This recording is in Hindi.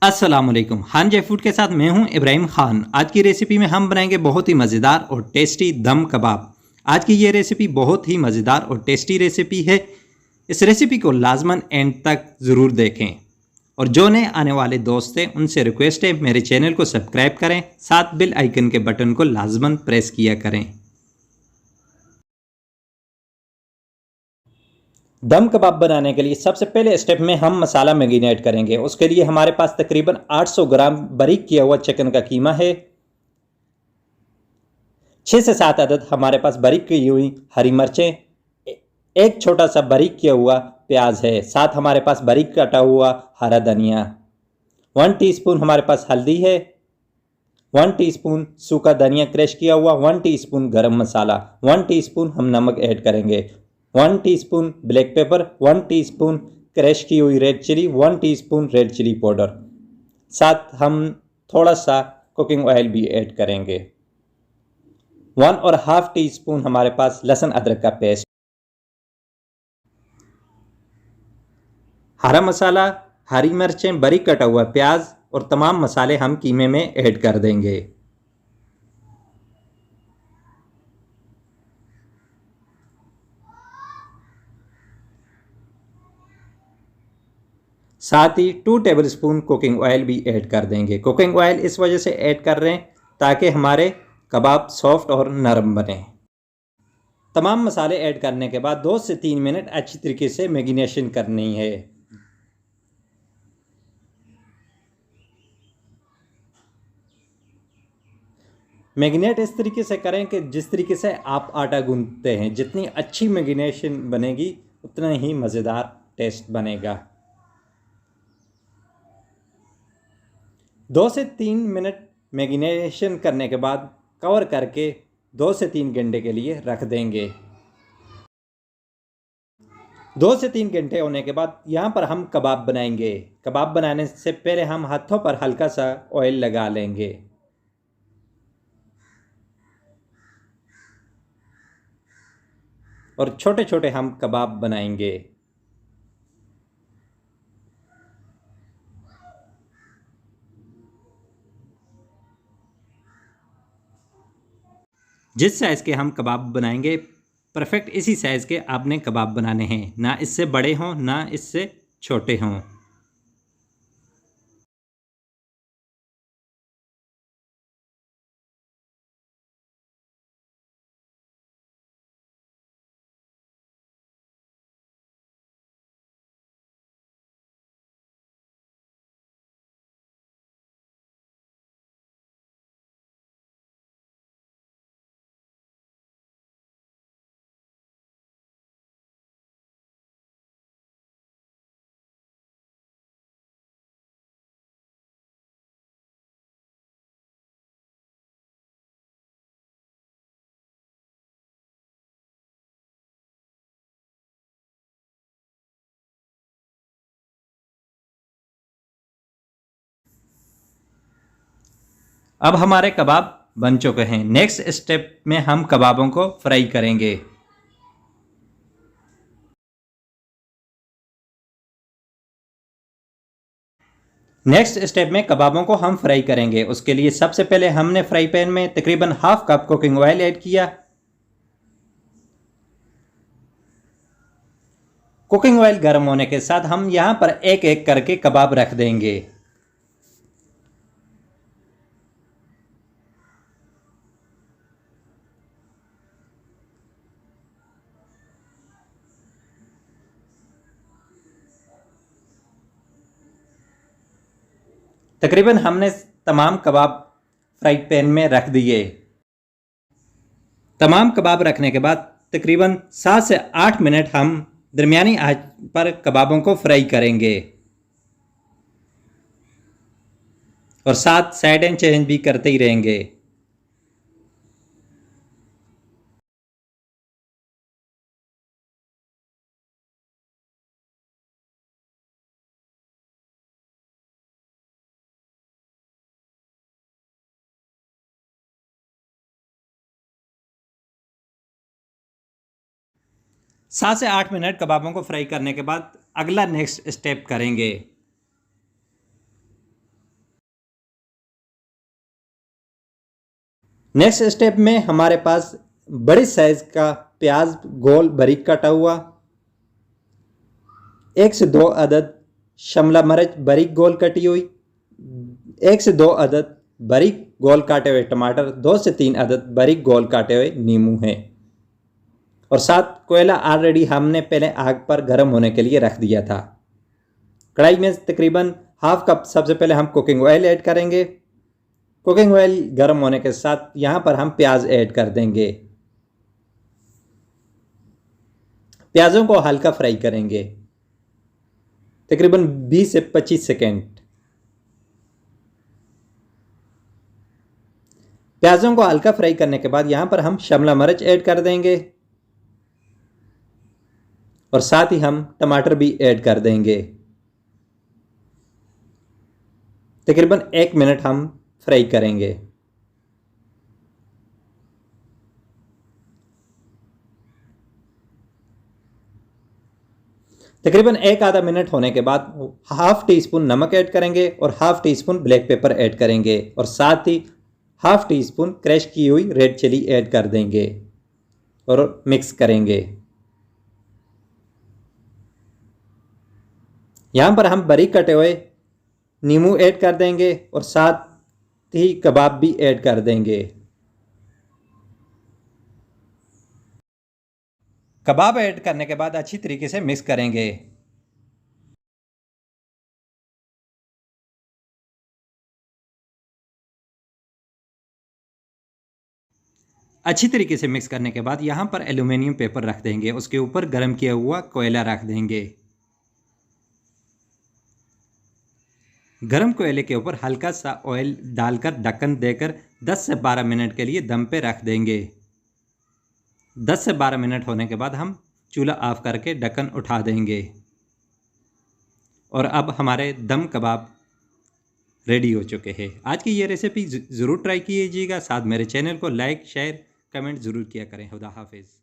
अस्सलाम वालेकुम। खान जय फूड के साथ मैं हूं इब्राहिम खान। आज की रेसिपी में हम बनाएंगे बहुत ही मज़ेदार और टेस्टी दम कबाब। आज की ये रेसिपी बहुत ही मज़ेदार और टेस्टी रेसिपी है। इस रेसिपी को लाजमन एंड तक ज़रूर देखें। और जो नए आने वाले दोस्त हैं उनसे रिक्वेस्ट है मेरे चैनल को सब्सक्राइब करें, साथ बेल आइकन के बटन को लाजमन प्रेस किया करें। दम कबाब बनाने के लिए सबसे पहले स्टेप में हम मसाला मैरिनेट करेंगे। उसके लिए हमारे पास तकरीबन 800 ग्राम बारीक किया हुआ चिकन का कीमा है। 6 से 7 अदद हमारे पास बारीक की हुई हरी मिर्चें, एक छोटा सा बारीक किया हुआ प्याज है, साथ हमारे पास बारीक कटा हुआ हरा धनिया, 1 टीस्पून हमारे पास हल्दी है, 1 टीस्पून सूखा धनिया क्रश किया हुआ, 1 टीस्पून गरम मसाला, 1 टीस्पून हम नमक ऐड करेंगे, 1 teaspoon black pepper, 1 teaspoon crush की हुई red chili, 1 teaspoon red chili powder, साथ हम थोड़ा सा कुकिंग ऑयल भी ऐड करेंगे। 1.5 टीस्पून हमारे पास लहसुन अदरक का पेस्ट, हरा मसाला, हरी मिर्चें, बारीक कटा हुआ प्याज और तमाम मसाले हम कीमे में ऐड कर देंगे। साथ ही 2 टेबलस्पून कुकिंग ऑयल भी ऐड कर देंगे। कुकिंग ऑयल इस वजह से ऐड कर रहे हैं ताकि हमारे कबाब सॉफ्ट और नरम बने। तमाम मसाले ऐड करने के बाद 2 से 3 मिनट अच्छी तरीके से मैरिनेशन करनी है। मैरिनेट इस तरीके से करें कि जिस तरीके से आप आटा गूंथते हैं, जितनी अच्छी मैरिनेशन बनेगी उतना ही मज़ेदार टेस्ट बनेगा। 2 से 3 मिनट मैरिनेशन करने के बाद कवर करके 2 से 3 घंटे के लिए रख देंगे। 2 से 3 घंटे होने के बाद यहाँ पर हम कबाब बनाएंगे। कबाब बनाने से पहले हम हाथों पर हल्का सा ऑयल लगा लेंगे। और छोटे छोटे हम कबाब बनाएंगे। जिस साइज़ के हम कबाब बनाएंगे परफेक्ट इसी साइज़ के आपने कबाब बनाने हैं, ना इससे बड़े हों ना इससे छोटे हों। अब हमारे कबाब बन चुके हैं। नेक्स्ट स्टेप में हम कबाबों को फ्राई करेंगे। नेक्स्ट स्टेप में कबाबों को हम फ्राई करेंगे। उसके लिए सबसे पहले हमने फ्राई पैन में तकरीबन half cup cooking oil add किया। कुकिंग ऑयल गर्म होने के साथ हम यहां पर एक एक करके कबाब रख देंगे। तकरीबन हमने तमाम कबाब फ्राई पैन में रख दिए। तमाम कबाब रखने के बाद तकरीबन 7 से 8 मिनट हम दरमियानी आंच पर कबाबों को फ्राई करेंगे और साथ साइड एंड चेंज भी करते ही रहेंगे। सात से 8 मिनट कबाबों को फ्राई करने के बाद अगला नेक्स्ट स्टेप करेंगे। नेक्स्ट स्टेप में हमारे पास बड़ी साइज का प्याज गोल बारीक कटा हुआ, 1 से 2 अदद शिमला मिर्च बारीक गोल कटी हुई, 1 से 2 अदद बारीक गोल काटे हुए टमाटर, 2 से 3 अदद बारीक गोल काटे हुए नींबू हैं। और साथ कोयला ऑलरेडी हमने पहले आग पर गर्म होने के लिए रख दिया था। कढ़ाई में तकरीबन हाफ कप सबसे पहले हम कुकिंग ऑयल ऐड करेंगे। कुकिंग ऑयल गर्म होने के साथ यहाँ पर हम प्याज ऐड कर देंगे। प्याजों को हल्का फ्राई करेंगे तकरीबन 20 से 25 सेकेंड। प्याजों को हल्का फ्राई करने के बाद यहाँ पर हम शिमला मिर्च ऐड कर देंगे और साथ ही हम टमाटर भी ऐड कर देंगे। तकरीबन 1 मिनट हम फ्राई करेंगे। तकरीबन 1 आधा मिनट होने के बाद हाफ टी स्पून नमक ऐड करेंगे और half tea spoon black pepper add करेंगे और साथ ही हाफ टी स्पून क्रश की हुई रेड चिली ऐड कर देंगे और मिक्स करेंगे। यहाँ पर हम बारीक कटे हुए नींबू ऐड कर देंगे और साथ ही कबाब भी ऐड कर देंगे। कबाब ऐड करने के बाद अच्छी तरीके से मिक्स करेंगे। अच्छी तरीके से मिक्स करने के बाद यहाँ पर एल्यूमिनियम पेपर रख देंगे, उसके ऊपर गर्म किया हुआ कोयला रख देंगे। गर्म कोयले के ऊपर हल्का सा ऑयल डालकर ढक्कन देकर 10 से 12 मिनट के लिए दम पे रख देंगे। 10 से 12 मिनट होने के बाद हम चूल्हा ऑफ करके ढक्कन उठा देंगे और अब हमारे दम कबाब रेडी हो चुके हैं। आज की ये रेसिपी ज़रूर ट्राई कीजिएगा। साथ मेरे चैनल को लाइक शेयर कमेंट ज़रूर किया करें। खुदा हाफिज़।